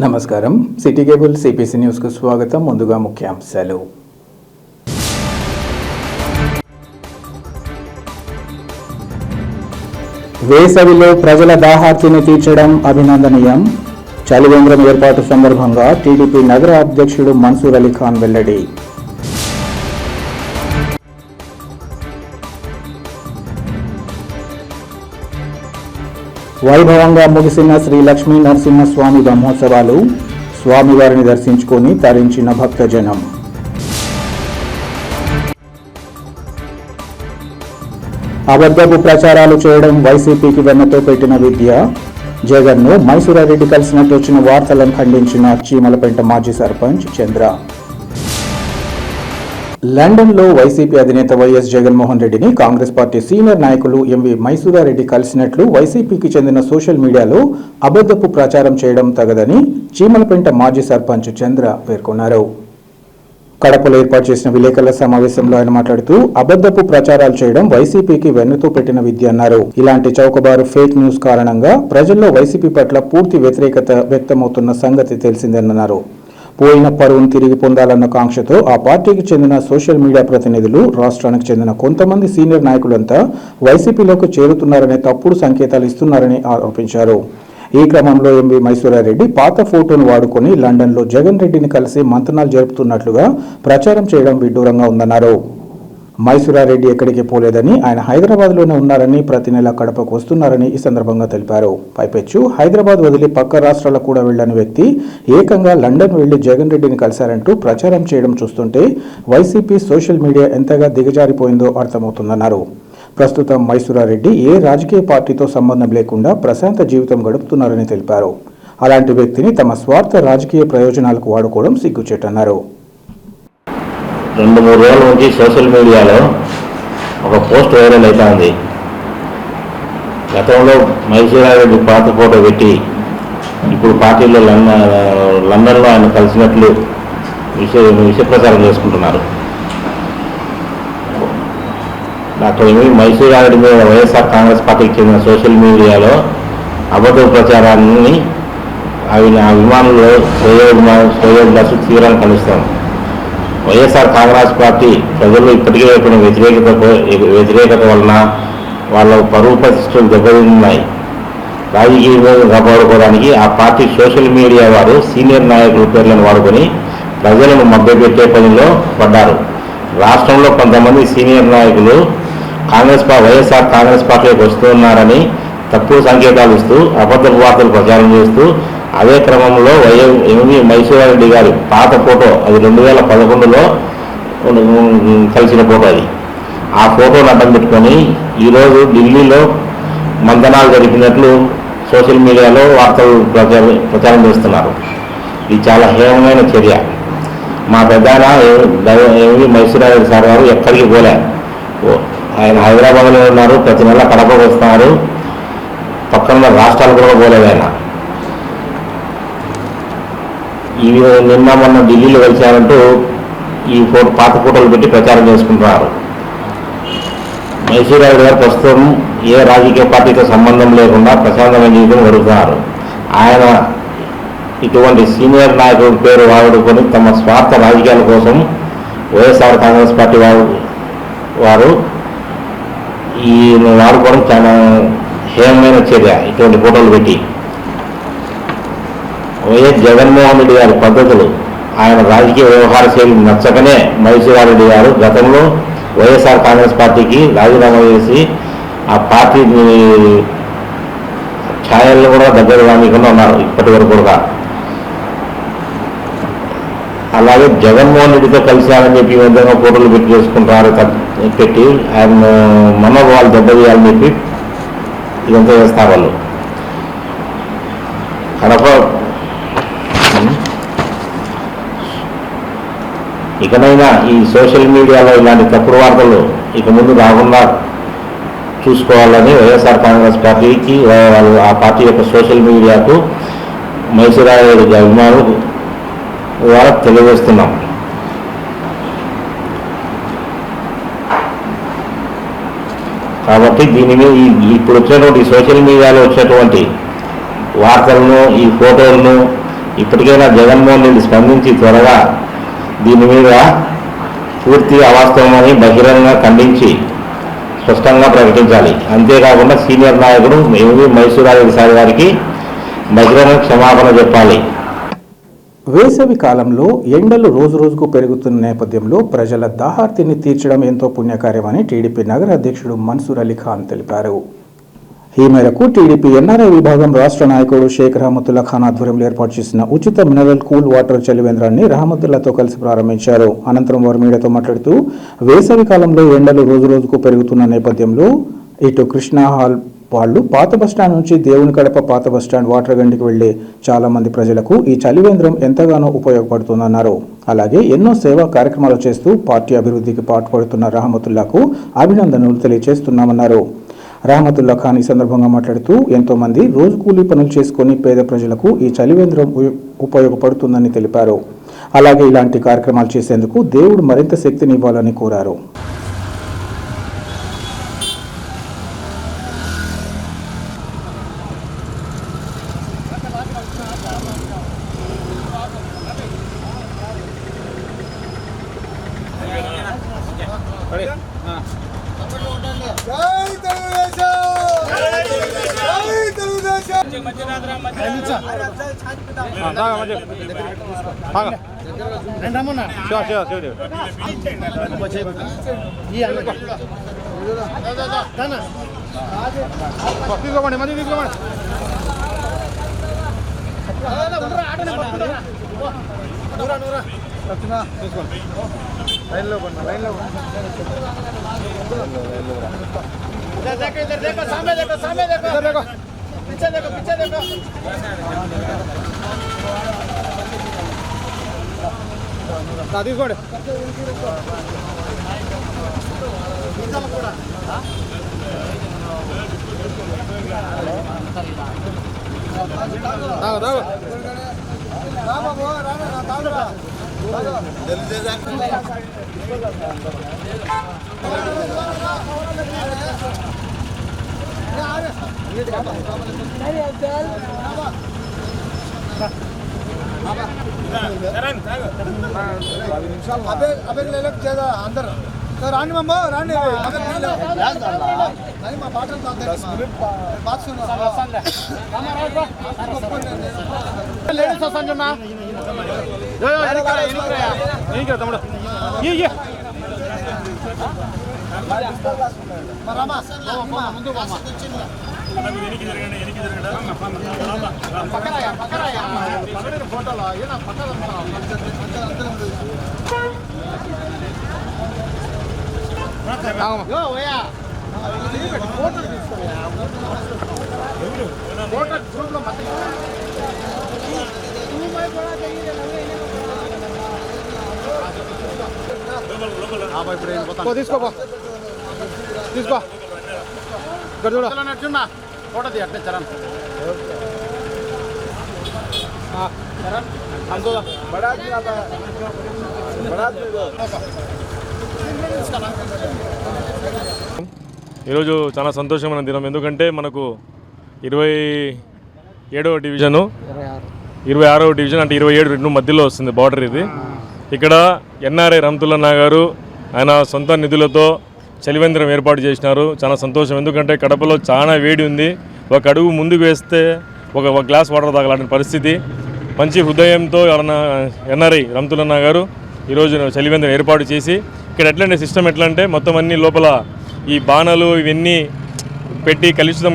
నమస్కారం. City cable CPC న్యూస్కు స్వాగతం. ముందుగా ముఖ్యాంశాలు. వేసవిలో ప్రజల దాహార్తిని తీర్చడం అభినందనీయం. చలివేంద్రం ఏర్పాటు సందర్భంగా టీడీపీ నగర అధ్యక్షుడు మన్సూర్ అలీ ఖాన్ వెల్లడి. వైభవంగా ముగిసిన శ్రీ లక్ష్మీ నరసింహస్వామి బ్రహ్మోత్సవాలు. స్వామివారిని దర్శించుకొని తరించిన భక్తజనం. అబద్ధపు ప్రచారాలు చేయడం వైసీపీకి వెన్నతో పెట్టిన విద్య. జగన్ను మైసూరారెడ్డి కలిసినట్టు వచ్చిన వార్తలను ఖండించిన చీమలపేట మాజీ సర్పంచ్ చంద్ర. లండన్లో వైసీపీ అధినేత వైఎస్ జగన్మోహన్ రెడ్డిని కాంగ్రెస్ పార్టీ సీనియర్ నాయకులు ఎంవి మైసూరారెడ్డి కలిసినట్లు వైసీపీకి చెందిన సోషల్ మీడియాలో అబద్ధపు ప్రచారం చేయడం తగదని చీమలపేట మాజీ సర్పంచ్ చంద్ర పేర్కొన్నారు. కడపలో ఏర్పాటు చేసిన విలేకరుల సమావేశంలో ఆయన మాట్లాడుతూ అబద్ధపు ప్రచారాలు చేయడం వైసీపీకి వెన్నుతో పెట్టిన విద్య అన్నారు. ఇలాంటి చౌకబారు ఫేక్ న్యూస్ కారణంగా ప్రజల్లో వైసీపీ పట్ల పూర్తి వ్యతిరేకత వ్యక్తమవుతున్న సంగతి తెలిసిందన్నారు. పోయిన పరువును తిరిగి పొందాలన్న కాంక్షతో ఆ పార్టీకి చెందిన సోషల్ మీడియా ప్రతినిధులు, రాష్ట్రానికి చెందిన కొంతమంది సీనియర్ నాయకులంతా వైసీపీలోకి చేరుతున్నారనే తప్పుడు సంకేతాలు ఇస్తున్నారని ఆరోపించారు. ఈ క్రమంలో ఎంవి మైసూరారెడ్డి పాత ఫోటోను వాడుకొని లండన్లో జగన్ రెడ్డిని కలిసి మంతనాలు జరుపుతున్నట్లుగా ప్రచారం చేయడం విడ్డూరంగా ఉందన్నారు. మైసూరారెడ్డి ఎక్కడికి పోలేదని, ఆయన హైదరాబాద్లోనే ఉన్నారని, ప్రతి నెల కడపకు వస్తున్నారని ఈ సందర్భంగా తెలిపారు. పైపెచ్చు హైదరాబాద్ వదిలి పక్క రాష్ట్రాలకు కూడా వెళ్లని వ్యక్తి ఏకంగా లండన్ వెళ్లి జగన్ రెడ్డిని కలిశారంటూ ప్రచారం చేయడం చూస్తుంటే వైసీపీ సోషల్ మీడియా ఎంతగా దిగజారిపోయిందో అర్థమవుతుందన్నారు. ప్రస్తుతం మైసూరారెడ్డి ఏ రాజకీయ పార్టీతో సంబంధం లేకుండా ప్రశాంత జీవితం గడుపుతున్నారని తెలిపారు. అలాంటి వ్యక్తిని తమ స్వార్థ రాజకీయ ప్రయోజనాలకు వాడుకోవడం సిగ్గుచేటన్నారు. 2-3 రోజుల నుంచి సోషల్ మీడియాలో ఒక పోస్ట్ వైరల్ అవుతుంది. గతంలో మైసూరారెడ్డి పాత ఫోటో పెట్టి ఇప్పుడు పార్టీలో లండన్లో ఆయన కలిసినట్లు విషయ ప్రచారం చేసుకుంటున్నారు. డాక్టర్ మైసూరారెడ్డి మీద వైఎస్ఆర్ కాంగ్రెస్ పార్టీకి చెందిన సోషల్ మీడియాలో అబద్ధ ప్రచారాన్ని అభిమానులు శ్రేయోభిలాషు తీవ్రంగా ఖండిస్తాం. వైఎస్ఆర్ కాంగ్రెస్ పార్టీ ప్రజలు ఇప్పటికే ఏర్పడిన వ్యతిరేకత వలన వాళ్ళ పరువు ప్రతిష్టలు దెబ్బతిన్నాయి. రాజకీయంగా కాపాడుకోవడానికి ఆ పార్టీ సోషల్ మీడియా వారు సీనియర్ నాయకుల పేర్లను వాడుకొని ప్రజలను మభ్యపెట్టే పనిలో పడ్డారు. రాష్ట్రంలో కొంతమంది సీనియర్ నాయకులు వైఎస్ఆర్ కాంగ్రెస్ పార్టీలోకి వస్తున్నారని తప్పుడు సంకేతాలు ఇస్తూ అబద్ధపు వార్తలు ప్రచారం చేస్తూ, అదే క్రమంలో ఎంవి మైసూరారెడ్డి గారి పాత ఫోటో, అది 2011లో కలిసిన ఫోటో, అది ఆ ఫోటోను అడ్డం పెట్టుకొని ఈరోజు ఢిల్లీలో మంతనాలు జరిపినట్లు సోషల్ మీడియాలో వార్తలు ప్రచారం చేస్తున్నారు. ఇది చాలా హేయమైన చర్య. మా పెద్దాయన ఎంవి మైసూరారెడ్డి సార్ గారు ఎక్కడికి పోలే, ఆయన హైదరాబాద్లో ఉన్నారు, ప్రతి నెల కడపకు వస్తున్నారు, పక్కన రాష్ట్రాలు కూడా పోలేదు ఆయన. నిన్న మొన్న ఢిల్లీలో కలిశారంటూ ఈ పాత ఫోటోలు పెట్టి ప్రచారం చేసుకుంటున్నారు. మైసూరారెడ్డి గారు ప్రస్తుతం ఏ రాజకీయ పార్టీతో సంబంధం లేకుండా ప్రశాంతమైన జీవితం గడుపుతున్నారు. ఆయన ఇటువంటి సీనియర్ నాయకుల పేరు వాడుకొని తమ స్వార్థ రాజకీయాల కోసం వైఎస్ఆర్ కాంగ్రెస్ పార్టీ వారు ఈ వాడుకోవడం చాలా హేయమైన చర్య. ఇటువంటి ఫోటోలు పెట్టి వైఎస్ జగన్మోహన్ రెడ్డి గారి పద్ధతులు, ఆయన రాజకీయ వ్యవహార శైలి నచ్చకనే మైసూరారెడ్డి గారు గతంలో వైఎస్ఆర్ కాంగ్రెస్ పార్టీకి రాజీనామా చేసి ఆ పార్టీ ఛాయలను కూడా దగ్గర రానికుండా ఉన్నారు ఇప్పటి వరకు కూడా. అలాగే జగన్మోహన్ రెడ్డితో కలిశారని చెప్పి ఈ విధంగా ఫోటోలు పెట్టి చేసుకుంటారు, పెట్టి ఆయన మనోభావాలు దెబ్బతీయాలని చెప్పి ఇదంతా చేస్తారు వాళ్ళు. కడప ఇకనైనా ఈ సోషల్ మీడియాలో ఇలాంటి తప్పుడు వార్తలు ఇక ముందు రాకుండా చూసుకోవాలని వైఎస్ఆర్ కాంగ్రెస్ పార్టీకి, ఆ పార్టీ యొక్క సోషల్ మీడియాకు మైసూరారెడ్డి అభిమానులు ద్వారా తెలియజేస్తున్నాం. కాబట్టి దీని మీద ఇప్పుడు వచ్చేటువంటి సోషల్ మీడియాలో వచ్చేటువంటి వార్తలను, ఈ ఫోటోలను ఇప్పటికైనా జగన్మోహన్ రెడ్డి స్పందించి త్వరగా దీని మీద పూర్తి అవాస్తవమని బహిరంగ ఖండించి స్పష్టంగా ప్రకటించాలి. అంతేకాకుండా సీనియర్ నాయకుడు ఎంవి మైసూరారెడ్డి సార్ గారికి బహిరంగ క్షమాపణ చెప్పాలి. వేసవి కాలంలో ఎండలు రోజురోజుకు పెరుగుతున్న నేపథ్యంలో ప్రజల దాహార్తిని తీర్చడం ఎంతో పుణ్యకార్యమని టీడీపీ నగర అధ్యక్షుడు మన్సూర్ అలీ ఖాన్ తెలిపారు. ఈ మేరకు టీడీపీ ఎన్ఆర్ఐ విభాగం రాష్ట్ర నాయకుడు షేక్ రహమతుల్లా ఖాన్ ఆధ్వర్యంలో ఏర్పాటు చేసిన ఉచిత మినరల్ కూల్ వాటర్ చలివేంద్రాన్ని రహమతుల్లాతో కలిసి ప్రారంభించారు. అనంతరం వారు మీడియాతో మాట్లాడుతూ వేసవి కాలంలో ఎండలు రోజురోజుకు పెరుగుతున్న నేపథ్యంలో ఇటు కృష్ణా హాల్ వాళ్ళు పాత బస్టాండ్ నుంచి దేవుని కడప పాత బస్టాండ్ వాటర్ గండికి వెళ్లే చాలా మంది ప్రజలకు ఈ చలివేంద్రం ఎంతగానో ఉపయోగపడుతుందన్నారు. అలాగే ఎన్నో సేవా కార్యక్రమాలు చేస్తూ పార్టీ అభివృద్ధికి పాటుపడుతున్న రహమతుల్లాకు అభినందనలు తెలియజేస్తున్నామన్నారు. రహమతుల్లా ఖాన్ ఈ సందర్భంగా మాట్లాడుతూ ఎంతో మంది రోజు కూలీ పనులు చేసుకుని పేద ప్రజలకు ఈ చలివేంద్రం ఉపయోగపడుతుందని తెలిపారు. అలాగే ఇలాంటి కార్యక్రమాలు చేసేందుకు దేవుడు మరింత శక్తిని ఇవ్వాలని కోరారు. देखो सामने देखो पीछे देखो తీసుకోండి अबे ले लो ज्यादा अंदर तो रानी मम्मा रानी नहीं मां बाटल बात सुनो लेडीज संजना ये तमिल ये रामा ముందు మామ ఎనికి జరగండి పక్కరాయా ఫోటోలో ఏనా పక్కన యో ఓయా ఫోటో తీసుకోయా ఫోటో గ్రూప్ లో మధ్య तू मैं बड़ा चाहिए हां भाई ఇప్పుడు పోతా తీసుకో ఇక్కడ చూడు చలో నడుచున్నా ఫోటో తీ అట్లే చరణ్ చరణ్ అందో బడా ఈరోజు చాలా సంతోషమైన దినం. ఎందుకంటే మనకు 27వ డివిజను 26వ డివిజన్ అంటే 27 మధ్యలో వస్తుంది బార్డర్ ఇది. ఇక్కడ ఎన్ఆర్ఐ రహమతుల్లా గారు ఆయన సొంత నిధులతో చలివేంద్రం ఏర్పాటు చేసినారు. చాలా సంతోషం. ఎందుకంటే కడపలో చాలా వేడి ఉంది. ఒక అడుగు ముందుకు వేస్తే ఒక గ్లాస్ వాటర్ తాగలాంటి పరిస్థితి. మంచి హృదయంతో ఎవరన్నా ఎన్ఆర్ఐ రహమతుల్లా గారు ఈరోజు చలివేంద్రం ఏర్పాటు చేసి ఇక్కడ ఎట్లంటే సిస్టమ్ ఎట్లా అంటే మొత్తం అన్ని లోపల ఈ బాణలు ఇవన్నీ పెట్టి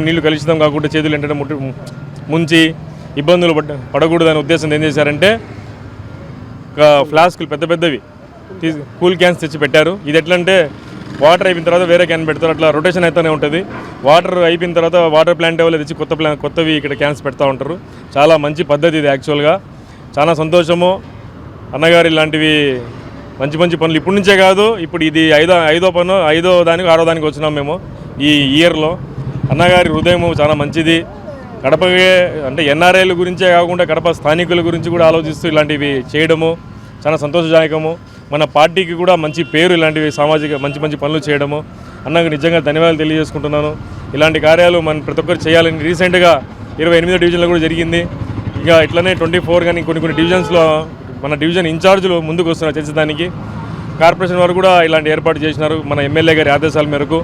నీళ్లు కలుషితం కాకుండా చేతులు ఏంటంటే ముంచి ఇబ్బందులు పడకూడదనే ఉద్దేశం ఏం చేశారంటే ఫ్లాస్కులు పెద్దవి కూల్ క్యాన్స్ తెచ్చి పెట్టారు. ఇది ఎట్లంటే వాటర్ అయిపోయిన తర్వాత వేరే క్యాన్ పెడతారు. అట్లా రొటేషన్ అయితేనే ఉంటుంది. వాటర్ అయిపోయిన తర్వాత వాటర్ ప్లాంట్ వాళ్ళు తెచ్చి కొత్తవి ఇక్కడ క్యాన్స్ పెడతా ఉంటారు. చాలా మంచి పద్ధతి ఇది. యాక్చువల్గా చాలా సంతోషము. అన్నగారు ఇలాంటివి మంచి పనులు ఇప్పటి నుంచే కాదు, ఇప్పుడు ఇది ఐదో దానికి 6వ దానికి వచ్చినాం మేము ఈ ఇయర్లో. అన్నగారి హృదయం చాలా మంచిది. కడపకే అంటే ఎన్ఆర్ఐల గురించే కాకుండా కడప స్థానికుల గురించి కూడా ఆలోచిస్తూ ఇలాంటివి చేయడము చాలా సంతోషదాయకము. మన పార్టీకి కూడా మంచి పేరు ఇలాంటివి సామాజిక మంచి పనులు చేయడము. అన్నకు నిజంగా ధన్యవాదాలు తెలియజేసుకుంటున్నాను. ఇలాంటి కార్యాలు మనం ప్రతి ఒక్కరు చేయాలని రీసెంట్గా 28వ డివిజన్లో కూడా జరిగింది. ఇక ఇట్లనే 24 కానీ కొన్ని డివిజన్స్లో మన డివిజన్ ఇన్ఛార్జీలు ముందుకు వస్తున్నారు చేసేదానికి. కార్పొరేషన్ వారు కూడా ఇలాంటి ఏర్పాటు చేసినారు మన ఎమ్మెల్యే గారి ఆదేశాల మేరకు.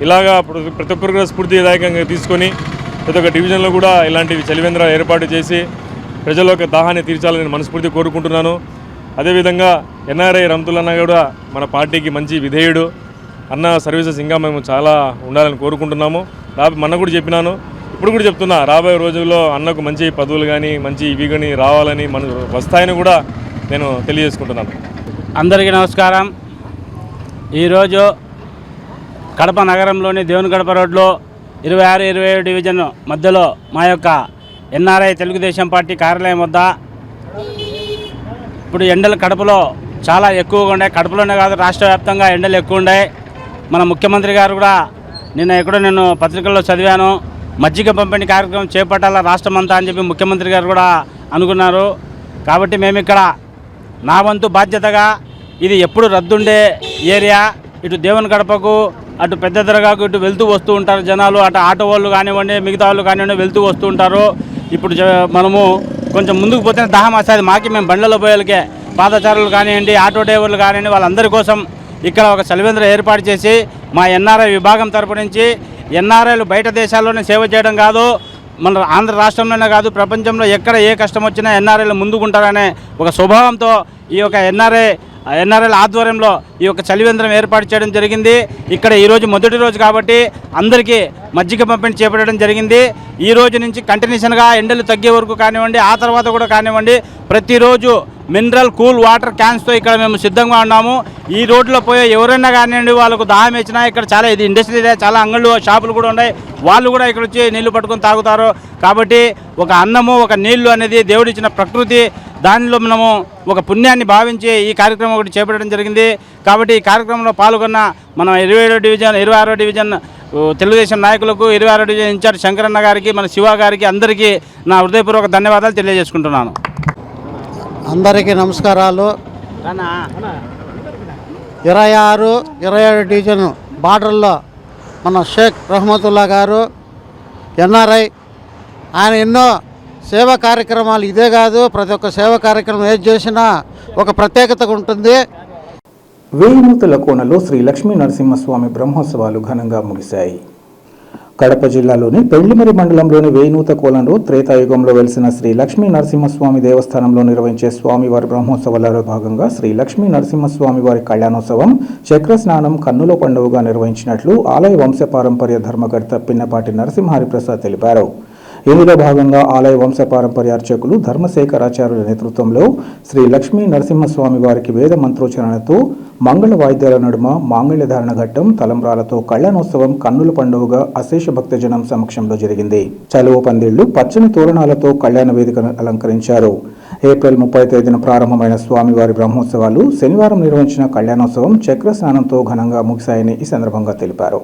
ఇలాగా ప్రతి ఒక్కరు కూడా స్ఫూర్తిదాయకంగా తీసుకొని ప్రతి ఒక్క డివిజన్లో కూడా ఇలాంటివి చలివేంద్రాలు ఏర్పాటు చేసి ప్రజల యొక్క దాహాన్ని తీర్చాలని మనస్ఫూర్తి కోరుకుంటున్నాను. అదేవిధంగా ఎన్ఆర్ఐ రమతులన్న కూడా మన పార్టీకి మంచి విధేయుడు. అన్న సర్వీసెస్ ఇంకా మేము చాలా ఉండాలని కోరుకుంటున్నాము. మొన్న కూడా చెప్పినాను, ఇప్పుడు కూడా చెప్తున్నా, రాబోయే రోజుల్లో అన్నకు మంచి పదవులు కానీ మంచి ఇవి కానీ రావాలని వస్తాయని కూడా నేను తెలియజేసుకుంటున్నాను. అందరికీ నమస్కారం. ఈరోజు కడప నగరంలోని దేవుని గడప రోడ్లో 26-27 డివిజన్ మధ్యలో మా యొక్క ఎన్ఆర్ఐ తెలుగుదేశం పార్టీ కార్యాలయం వద్ద ఇప్పుడు ఎండలు కడపలో చాలా ఎక్కువగా ఉన్నాయి. కడపలోనే కాదు, రాష్ట్ర వ్యాప్తంగా ఎండలు ఎక్కువ ఉన్నాయి. మన ముఖ్యమంత్రి గారు కూడా నేను పత్రికల్లో చదివాను, మజ్జిగ పంపిణీ కార్యక్రమం చేపట్టాల రాష్ట్రం అంతా అని చెప్పి ముఖ్యమంత్రి గారు కూడా అనుకున్నారు. కాబట్టి మేము ఇక్కడ నా వంతు బాధ్యతగా, ఇది ఎప్పుడు రద్దుండే ఏరియా, ఇటు దేవుని గడపకు అటు పెద్ద దర్గాకు ఇటు వెళ్తూ వస్తూ ఉంటారు జనాలు, అటు ఆటో వాళ్ళు కానివ్వండి మిగతా వాళ్ళు కానివ్వండి వెళ్తూ వస్తూ ఉంటారు. ఇప్పుడు మనము కొంచెం ముందుకు పోతే దాహం వస్తుంది మాకి. మేము బండ్లలో పోయేళ్ళకే పాదచారులు కానివ్వండి ఆటో డ్రైవర్లు కానివ్వండి వాళ్ళందరి కోసం ఇక్కడ ఒక చలివేంద్రం ఏర్పాటు చేసి మా ఎన్ఆర్ఐ విభాగం తరపు నుంచి ఎన్ఆర్ఐలు బయట దేశాల్లోనే సేవ చేయడం కాదు, మన ఆంధ్ర రాష్ట్రంలోనే కాదు ప్రపంచంలో ఎక్కడ ఏ కష్టం వచ్చినా ఎన్ఆర్ఐలు ముందుకుంటారనే ఒక స్వభావంతో ఈ యొక్క ఎన్ఆర్ఐల ఆధ్వర్యంలో ఈ యొక్క చలివేంద్రం ఏర్పాటు చేయడం జరిగింది. ఇక్కడ ఈరోజు మొదటి రోజు కాబట్టి అందరికీ మజ్జిగ పంపిణీ చేపట్టడం జరిగింది. ఈ రోజు నుంచి కంటిన్యూషన్గా ఎండలు తగ్గే వరకు కానివ్వండి, ఆ తర్వాత కూడా కానివ్వండి, ప్రతిరోజు మినరల్ కూల్ వాటర్ క్యాన్స్తో ఇక్కడ మేము సిద్ధంగా ఉన్నాము. ఈ రోడ్లో పోయే ఎవరైనా కానివ్వండి వాళ్ళకు దాహం వేసినా, ఇక్కడ చాలా ఇది ఇండస్ట్రీ ఏరియా, చాలా అంగళ్ళు షాపులు కూడా ఉన్నాయి, వాళ్ళు కూడా ఇక్కడ వచ్చి నీళ్లు పట్టుకొని తాగుతారు. కాబట్టి ఒక అన్నము ఒక నీళ్లు అనేది దేవుడిచ్చిన ప్రకృతి, దానిలో మనము ఒక పుణ్యాన్ని భావించి ఈ కార్యక్రమం ఒకటి చేపట్టడం జరిగింది. కాబట్టి ఈ కార్యక్రమంలో పాల్గొన్న మన 26వ డివిజన్ తెలుగుదేశం నాయకులకు, 26వ డివిజన్ ఇన్ఛార్జ్ శంకరన్న గారికి, మన శివ గారికి అందరికీ నా హృదయపూర్వక ధన్యవాదాలు తెలియజేసుకుంటున్నాను. అందరికీ నమస్కారాలు. 26-27 డివిజన్ బార్డర్లో మన షేక్ రహమతుల్లా గారు ఎన్ఆర్ఐ, ఆయన ఎన్నో సేవా కార్యక్రమాలు, ఇదే కాదు ప్రతి ఒక్క సేవా కార్యక్రమం ఏది చేసినా ఒక ప్రత్యేకత ఉంటుంది. వేయినూతల కోనలో శ్రీ లక్ష్మీ నరసింహస్వామి బ్రహ్మోత్సవాలు ఘనంగా ముగిశాయి. కడప జిల్లాలోని పెళ్లిమరి మండలంలోని వేయినూత కోలంలో త్రేతాయుగంలో వెలిసిన శ్రీ లక్ష్మీ నరసింహస్వామి దేవస్థానంలో నిర్వహించే స్వామివారి బ్రహ్మోత్సవాలలో భాగంగా శ్రీ లక్ష్మీ నరసింహస్వామి వారి కళ్యాణోత్సవం చక్ర స్నానం కన్నుల పండుగగా నిర్వహించినట్లు ఆలయ వంశపారంపర్య ధర్మకర్త పిన్నపాటి నరసింహహరిప్రసాద్ తెలిపారు. ఇందులో భాగంగా ఆలయ వంశపారంపర్య అర్చకులు ధర్మశేఖరాచార్యుల నేతృత్వంలో శ్రీ లక్ష్మీ నరసింహస్వామి వారికి వేద మంత్రోచ్చరణతో మంగళ వాయిద్యాల నడుమ మాంగళ్యధారణ ఘట్టం తలంబ్రాలతో కళ్యాణోత్సవం కన్నుల పండుగగా అశేష భక్తజనం సమక్షంలో జరిగింది. చలువ పందిళ్లు పచ్చని తోరణాలతో కళ్యాణ వేదికను అలంకరించారు. ఏప్రిల్ 30వ తేదీన ప్రారంభమైన స్వామివారి బ్రహ్మోత్సవాలు శనివారం నిర్వహించిన కళ్యాణోత్సవం చక్ర స్నానంతో ఘనంగా ముగిశాయని ఈ సందర్భంగా తెలిపారు.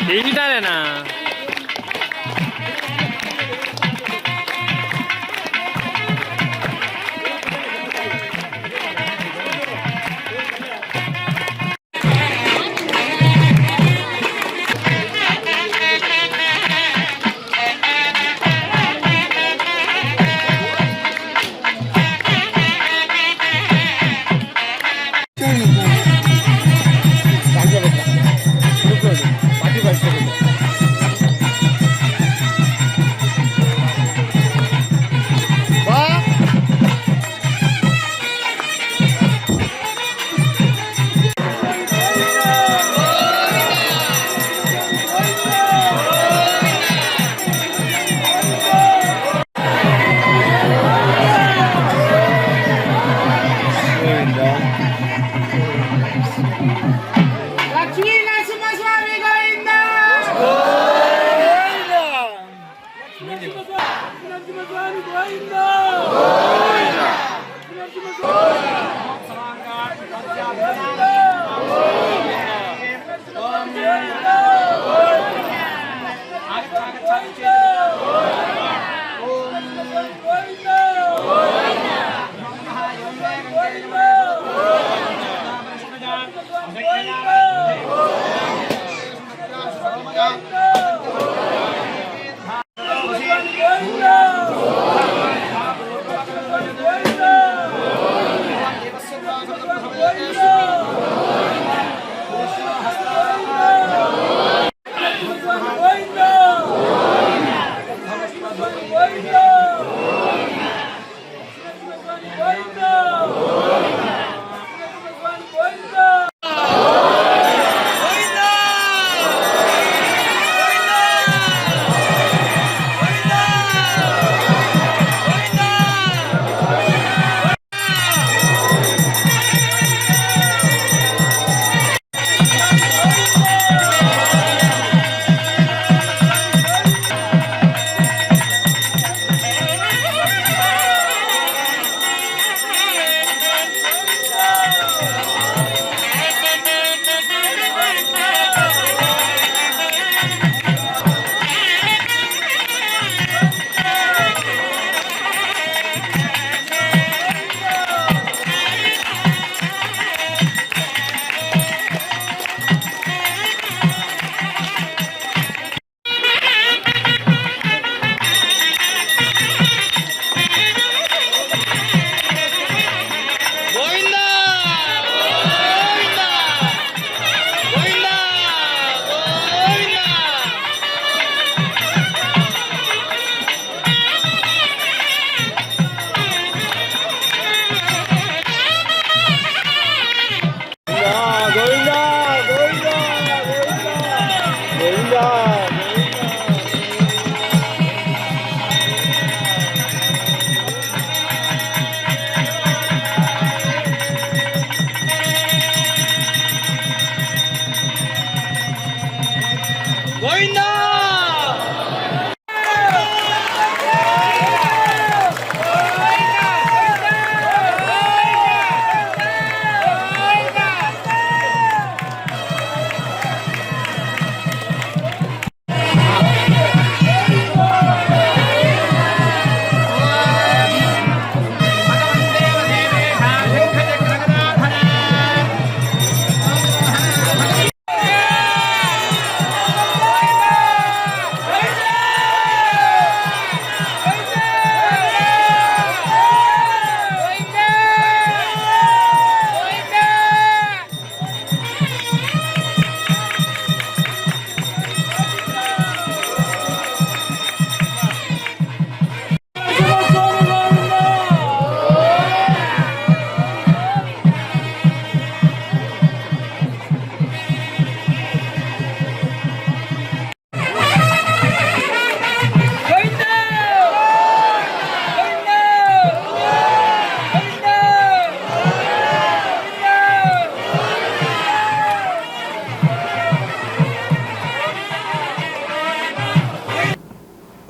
డిజిటలేనా?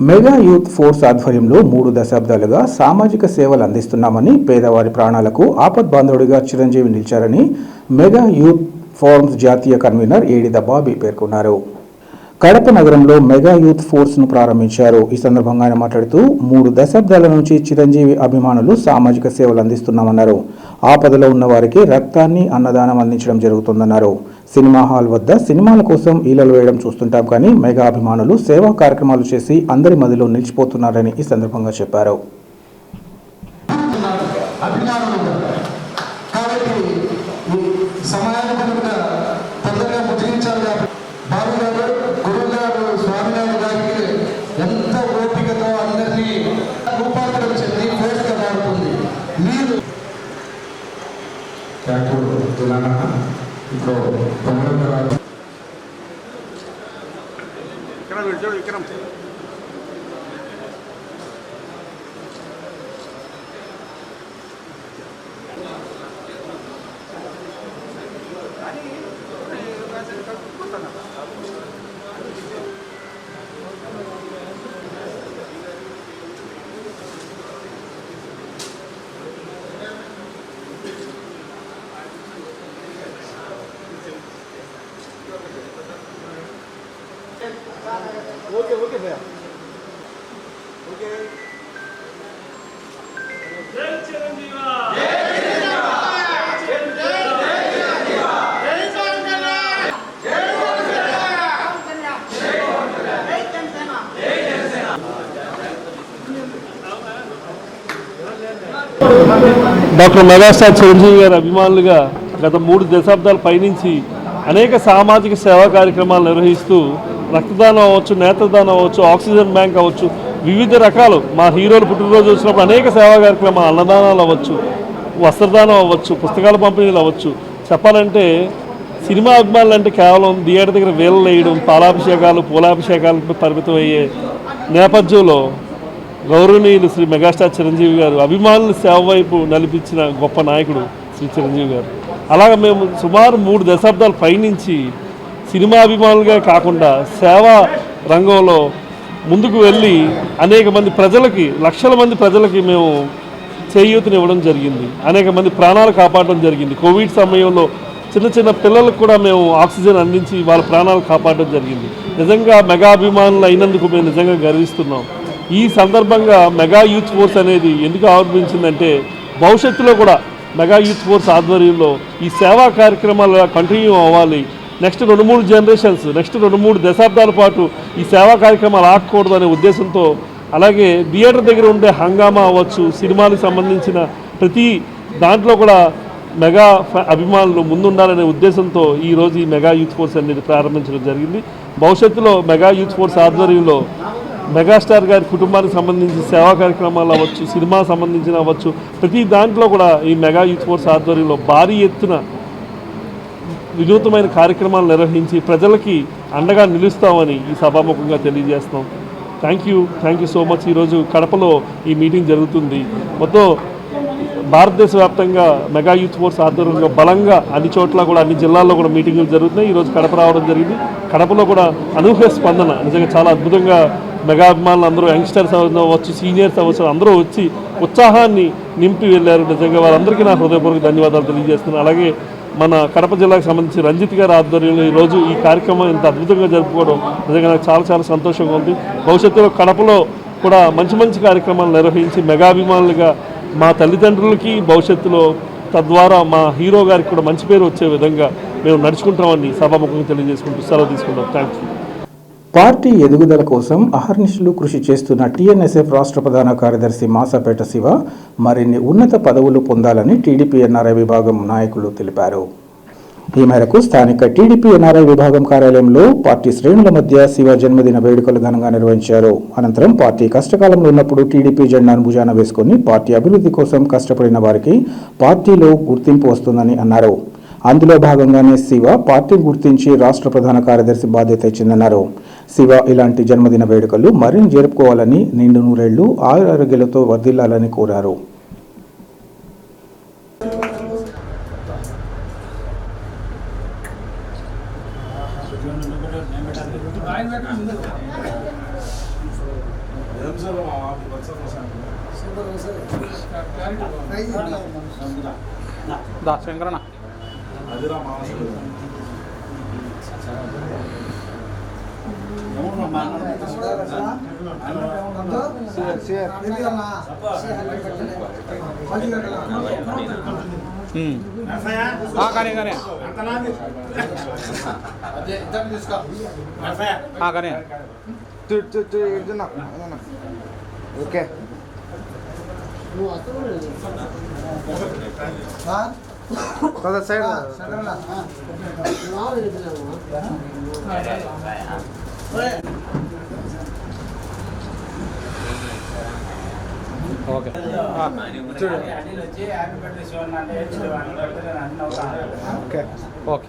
మెగా యూత్ ఫోర్స్ ఆధ్వర్యంలో 3 దశాబ్దాలుగా సామాజిక సేవలు అందిస్తున్నామని, పేదవారి ప్రాణాలకు ఆపద్బాంధవుడిగా చిరంజీవి నిలిచారని మెగా యూత్ ఫోరమ్స్ జాతీయ కన్వీనర్ ఏడిద బాబీ పేర్కొన్నారు. కడప నగరంలో మెగా యూత్ ఫోర్స్ను ప్రారంభించారు. ఈ సందర్భంగా ఆయన మాట్లాడుతూ 3 దశాబ్దాల నుంచి చిరంజీవి అభిమానులు సామాజిక సేవలు అందిస్తున్నామన్నారు. ఆపదలో ఉన్న వారికి రక్తాన్ని, అన్నదానం అందించడం జరుగుతుందన్నారు. సినిమా హాల్ వద్ద సినిమాల కోసం ఈలలు వేయడం చూస్తుంటాం కానీ మెగా అభిమానులు సేవా కార్యక్రమాలు చేసి అందరి మధ్యలో నిలిచిపోతున్నారని ఈ సందర్భంగా చెప్పారు. ఓకే భయ్యా ఓకే డాక్టర్ మెగాస్టార్ చిరంజీవి గారి అభిమానులుగా గత 3 దశాబ్దాల పైనుంచి అనేక సామాజిక సేవా కార్యక్రమాలు నిర్వహిస్తూ రక్తదానం అవ్వచ్చు, నేత్రదానం అవ్వచ్చు, ఆక్సిజన్ బ్యాంక్ అవ్వచ్చు, వివిధ రకాలు మా హీరోలు పుట్టినరోజు వచ్చినప్పుడు అనేక సేవా కార్యక్రమాలు, అన్నదానాలు అవ్వచ్చు, వస్త్రదానం అవ్వచ్చు, పుస్తకాల పంపిణీలు అవ్వచ్చు. చెప్పాలంటే సినిమా అభిమానులు అంటే కేవలం థియేటర్ దగ్గర వేలు వేయడం, పాలాభిషేకాలు, పూలాభిషేకాలకు పరిమితం అయ్యే నేపథ్యంలో గౌరవనీయులు శ్రీ మెగాస్టార్ చిరంజీవి గారు అభిమానుల సేవ వైపు నడిపించిన గొప్ప నాయకుడు శ్రీ చిరంజీవి గారు. అలాగే మేము సుమారు 3 దశాబ్దాల పైనుంచి సినిమా అభిమానులుగా కాకుండా సేవా రంగంలో ముందుకు వెళ్ళి అనేక మంది ప్రజలకి, లక్షల మంది ప్రజలకి మేము చేయూతనివ్వడం జరిగింది. అనేక మంది ప్రాణాలు కాపాడడం జరిగింది. కోవిడ్ సమయంలో చిన్న పిల్లలకు కూడా మేము ఆక్సిజన్ అందించి వాళ్ళ ప్రాణాలు కాపాడడం జరిగింది. నిజంగా మెగా అభిమానులు అయినందుకు మేము నిజంగా గర్విస్తున్నాం. ఈ సందర్భంగా మెగా యూత్ ఫోర్స్ అనేది ఎందుకు ఆవిర్భించిందంటే భవిష్యత్తులో కూడా మెగా యూత్ ఫోర్స్ ఆధ్వర్యంలో ఈ సేవా కార్యక్రమాలు కంటిన్యూ అవ్వాలి. నెక్స్ట్ 2-3 జనరేషన్స్, నెక్స్ట్ 2-3 దశాబ్దాల పాటు ఈ సేవా కార్యక్రమాలు ఆగకూడదు అనే ఉద్దేశంతో, అలాగే థియేటర్ దగ్గర ఉండే హంగామా అవ్వచ్చు, సినిమాలకు సంబంధించిన ప్రతి దాంట్లో కూడా మెగా అభిమానులు ముందుండాలనే ఉద్దేశంతో ఈరోజు ఈ మెగా యూత్ ఫోర్స్ అనేది ప్రారంభించడం జరిగింది. భవిష్యత్తులో మెగా యూత్ ఫోర్స్ ఆధ్వర్యంలో మెగాస్టార్ గారి కుటుంబానికి సంబంధించి సేవా కార్యక్రమాలు అవ్వచ్చు, సినిమా సంబంధించిన అవ్వచ్చు, ప్రతి దాంట్లో కూడా ఈ మెగా యూత్ ఫోర్స్ ఆధ్వర్యంలో భారీ ఎత్తున వినూత్నమైన కార్యక్రమాలు నిర్వహించి ప్రజలకి అండగా నిలుస్తామని ఈ సభాముఖంగా తెలియజేస్తాం. Thank you so much. ఈరోజు కడపలో ఈ మీటింగ్ జరుగుతుంది. మొత్తం భారతదేశ వ్యాప్తంగా మెగా యూత్ ఫోర్స్ ఆధ్వర్యంలో బలంగా అన్ని చోట్ల కూడా, అన్ని జిల్లాల్లో కూడా మీటింగులు జరుగుతున్నాయి. ఈరోజు కడప రావడం జరిగింది. కడపలో కూడా అనూహ్య స్పందన, నిజంగా చాలా అద్భుతంగా మెగా అభిమానులు అందరూ, యంగ్స్టర్స్ అవ్వచ్చు, సీనియర్స్ అవ్వచ్చు, అందరూ వచ్చి ఉత్సాహాన్ని నింపి వెళ్ళారు. నిజంగా వారందరికీ నా హృదయపూర్వక ధన్యవాదాలు తెలియజేస్తున్నాను. అలాగే మన కడప జిల్లాకు సంబంధించి రంజిత్ గారి ఆధ్వర్యంలో ఈరోజు ఈ కార్యక్రమం ఇంత అద్భుతంగా జరుపుకోవడం నిజంగా నాకు చాలా సంతోషంగా ఉంది. భవిష్యత్తులో కడపలో కూడా మంచి కార్యక్రమాలు నిర్వహించి మెగాభిమానులుగా మా తల్లిదండ్రులకి భవిష్యత్తులో తద్వారా మా హీరో గారికి కూడా మంచి పేరు వచ్చే విధంగా మేము నడుచుకుంటామని సభాముఖంగా తెలియజేసుకుంటూ సెలవు తీసుకుంటాం. థ్యాంక్స్. పార్టీ ఎదుగుదల కోసం అహర్నిశలు కృషి చేస్తున్న టీఎన్ఎస్ఎఫ్ రాష్ట్ర ప్రధాన కార్యదర్శి మాసపేట శివ మరిన్ని ఉన్నత పదవులు పొందాలని టీడీపీ ఎన్ఆర్ఐ విభాగం నాయకులు తెలిపారు. ఈ మేరకు స్థానిక టీడీపీ ఎన్ఆర్ఐ విభాగం కార్యాలయంలో పార్టీ శ్రేణుల మధ్య శివ జన్మదిన వేడుకలు ఘనంగా నిర్వహించారు. అనంతరం పార్టీ కష్టకాలంలో ఉన్నప్పుడు టీడీపీ జెండాను భుజాన వేసుకుని పార్టీ అభివృద్ధి కోసం కష్టపడిన వారికి పార్టీలో గుర్తింపు వస్తుందని అన్నారు. అందులో భాగంగానే శివ పార్టీని గుర్తించి రాష్ట్ర ప్రధాన కార్యదర్శి బాధ్యత ఇచ్చిందన్నారు. శివ ఇలాంటి జన్మదిన వేడుకలు మరిన్ని జరుపుకోవాలని, నిండు నూరేళ్లు ఆరోగ్యాలతో వర్ధిల్లాలని కోరారు. శంకరణ కానీ కానీ okay side okay okay okay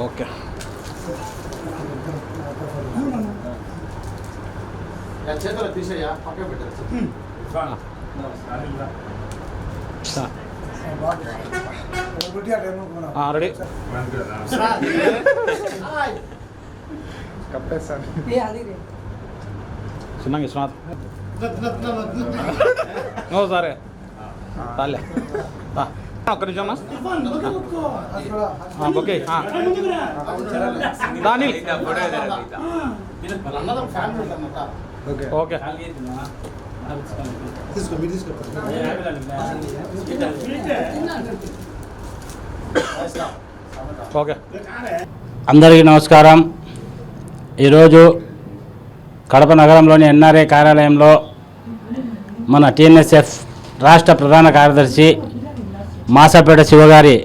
okay చేతులు తీసేయా పక్క పెట్టారు రెడీ సున్నాంగి విశ్వనాథ్ సరే తాలే ఒక్క నిమిషం ఓకే దాని ఓకే ఓకే అందరికీ నమస్కారం. ఈరోజు కడప నగరంలోని ఎన్ఆర్ఐ కార్యాలయంలో మన టీఎన్ఎస్ఎఫ్ రాష్ట్ర ప్రధాన కార్యదర్శి మాసాపేట శివగారి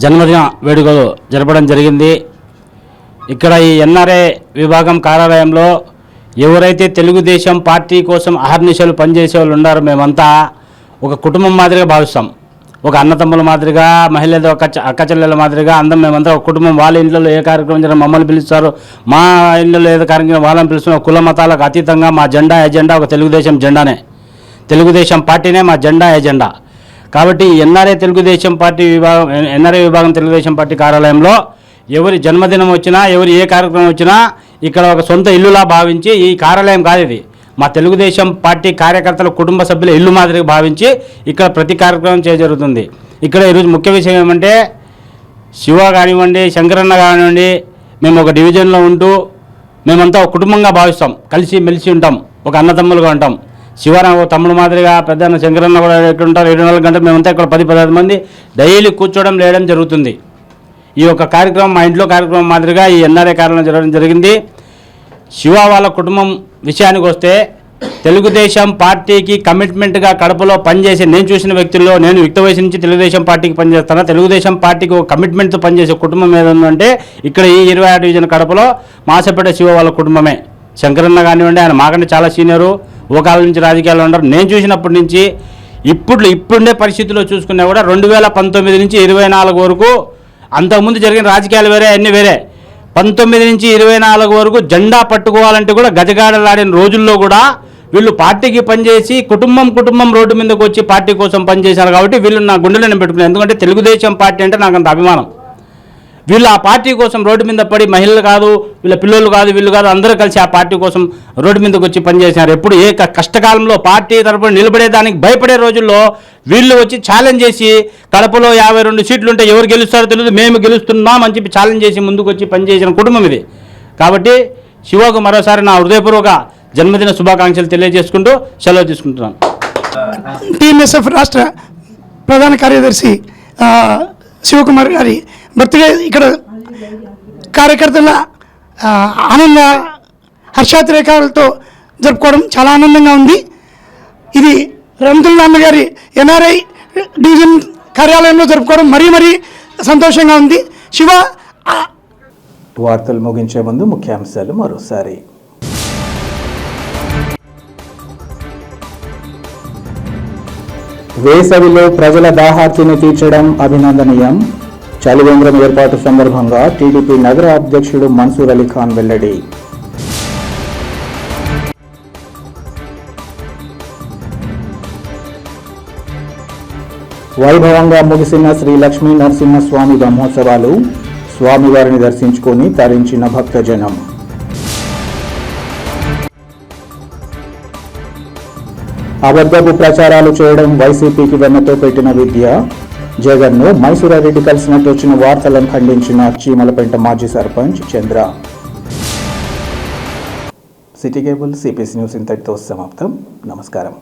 జన్మదిన వేడుకలు జరపడం జరిగింది. ఇక్కడ ఈ ఎన్ఆర్ఐ విభాగం కార్యాలయంలో ఎవరైతే తెలుగుదేశం పార్టీ కోసం అహర్నిశలు పనిచేసే వాళ్ళు ఉన్నారో మేమంతా ఒక కుటుంబం మాదిరిగా భావిస్తాం. ఒక అన్నతమ్ముల మాదిరిగా, మహిళలు అక్క చెల్లెల మాదిరిగా అందరం మేమంతా ఒక కుటుంబం. వాళ్ళ ఇంట్లో ఏ కార్యక్రమం జరిగినా మమ్మల్ని పిలుస్తారు, మా ఇంట్లో ఏదో కార్యక్రమం వాళ్ళని పిలుస్తున్నారు. కుల మతాలకు అతీతంగా మా జెండా ఎజెండా ఒక తెలుగుదేశం జెండానే, తెలుగుదేశం పార్టీనే మా జెండా ఎజెండా. కాబట్టి ఎన్ఆర్ఐ తెలుగుదేశం పార్టీ విభాగం, ఎన్ఆర్ఐ విభాగం తెలుగుదేశం పార్టీ కార్యాలయంలో ఎవరి జన్మదినం వచ్చినా, ఎవరి ఏ కార్యక్రమం వచ్చినా ఇక్కడ ఒక సొంత ఇల్లులా భావించి, ఈ కార్యాలయం కాదు ఇది, మా తెలుగుదేశం పార్టీ కార్యకర్తల కుటుంబ సభ్యుల ఇల్లు మాదిరిగా భావించి ఇక్కడ ప్రతి కార్యక్రమం జరుగుతుంది. ఇక్కడ ఈరోజు ముఖ్య విషయం ఏమంటే, శివ కానివ్వండి, శంకరన్న కానివ్వండి, మేము ఒక డివిజన్లో ఉంటూ మేమంతా ఒక కుటుంబంగా భావిస్తాం, కలిసి మెలిసి ఉంటాం, ఒక అన్నతమ్ములుగా ఉంటాం. శివరావు తమ్ముడు మాదిరిగా పెద్దన్న శంకరన్న కూడా ఎక్కడ ఉంటారు, 24 గంటలు మేమంతా ఇక్కడ 10-15 మంది డైలీ కూర్చోవడం లేయడం జరుగుతుంది. ఈ యొక్క కార్యక్రమం మా ఇంట్లో కార్యక్రమం మాదిరిగా ఈ ఎన్ఆర్ఐ కార్యాలయం జరగడం జరిగింది. శివ వాళ్ళ కుటుంబం విషయానికి వస్తే, తెలుగుదేశం పార్టీకి కమిట్మెంట్గా కడపలో పనిచేసే నేను చూసిన వ్యక్తుల్లో, నేను యుక్త వయసు నుంచి తెలుగుదేశం పార్టీకి పనిచేస్తాను, తెలుగుదేశం పార్టీకి ఒక కమిట్మెంట్తో పనిచేసే కుటుంబం ఏదంటే ఇక్కడ ఈ 26 డివిజన్ కడపలో మాసపేట శివ వాళ్ళ కుటుంబమే. శంకరన్న కానివ్వండి, ఆయన మాకంటే చాలా సీనియరు, ఓ కాలం నుంచి రాజకీయాల్లో ఉన్నారు. నేను చూసినప్పటి నుంచి ఇప్పుడుండే పరిస్థితుల్లో చూసుకున్నా కూడా 2019 నుంచి 24 వరకు, అంతకుముందు జరిగిన రాజకీయాలు వేరే, అన్నీ వేరే. 19 నుంచి 24 వరకు జెండా పట్టుకోవాలంటే కూడా గజగాడలాడిన రోజుల్లో కూడా వీళ్ళు పార్టీకి పనిచేసి కుటుంబం రోడ్డు మీదకి వచ్చి పార్టీ కోసం పనిచేశారు. కాబట్టి వీళ్ళు నా గుండెలను పెట్టుకున్నారు. ఎందుకంటే తెలుగుదేశం పార్టీ అంటే నాకు అంత అభిమానం. వీళ్ళు ఆ పార్టీ కోసం రోడ్డు మీద పడి, మహిళలు కాదు, వీళ్ళ పిల్లలు కాదు, వీళ్ళు కాదు, అందరూ కలిసి ఆ పార్టీ కోసం రోడ్డు మీదకి వచ్చి పనిచేశారు. ఎప్పుడు ఏ కష్టకాలంలో పార్టీ తరపున నిలబడేదానికి భయపడే రోజుల్లో వీళ్ళు వచ్చి ఛాలెంజ్ చేసి, కడపలో 52 సీట్లు ఉంటే ఎవరు గెలుస్తారో తెలియదు, మేము గెలుస్తున్నాం అని చెప్పి ఛాలెంజ్ చేసి ముందుకు వచ్చి పనిచేసిన కుటుంబం ఇది. కాబట్టి శివకు మరోసారి నా హృదయపూర్వక జన్మదిన శుభాకాంక్షలు తెలియజేసుకుంటూ సెలవు తీసుకుంటున్నాను. టీఎన్ఎస్ఎఫ్ రాష్ట్ర ప్రధాన కార్యదర్శి శివకుమార్ గారి బర్త్డే ఇక్కడ కార్యకర్తల ఆనంద హర్షాతిరేకాలతో జరుపుకోవడం చాలా ఆనందంగా ఉంది. ఇది రమతుల్లా అన్న గారి ఎన్ఆర్ఐ డివిజన్ కార్యాలయంలో జరుపుకోవడం మరీ సంతోషంగా ఉంది. శివ వార్తలు ముగించే ముందు ముఖ్యాంశాలు మరోసారి. వేసవిలో ప్రజల దాహార్తిని తీర్చడం అభినందనీయం. చలివేంద్రం ఏర్పాటు సందర్భంగా టీడీపీ నగర అధ్యక్షుడు మన్సూర్ అలీ ఖాన్ వెల్లడి. వైభవంగా ముగిసిన శ్రీ లక్ష్మీ నరసింహస్వామి బ్రహ్మోత్సవాలు. స్వామివారిని దర్శించుకొని తరించిన భక్తజనం. అబద్ధపు ప్రచారాలు చేయడం వైసీపీకి వెన్నతో పెట్టిన విద్య. జగన్ను మైసూరారెడ్డి కలిసినట్టు వచ్చిన వార్తలను ఖండించిన చీమలపెంట మాజీ సర్పంచ్ చంద్ర. సిటీ కేబుల్ సిపిసి న్యూస్ ఇంతటితో సమాప్తం. నమస్కారం.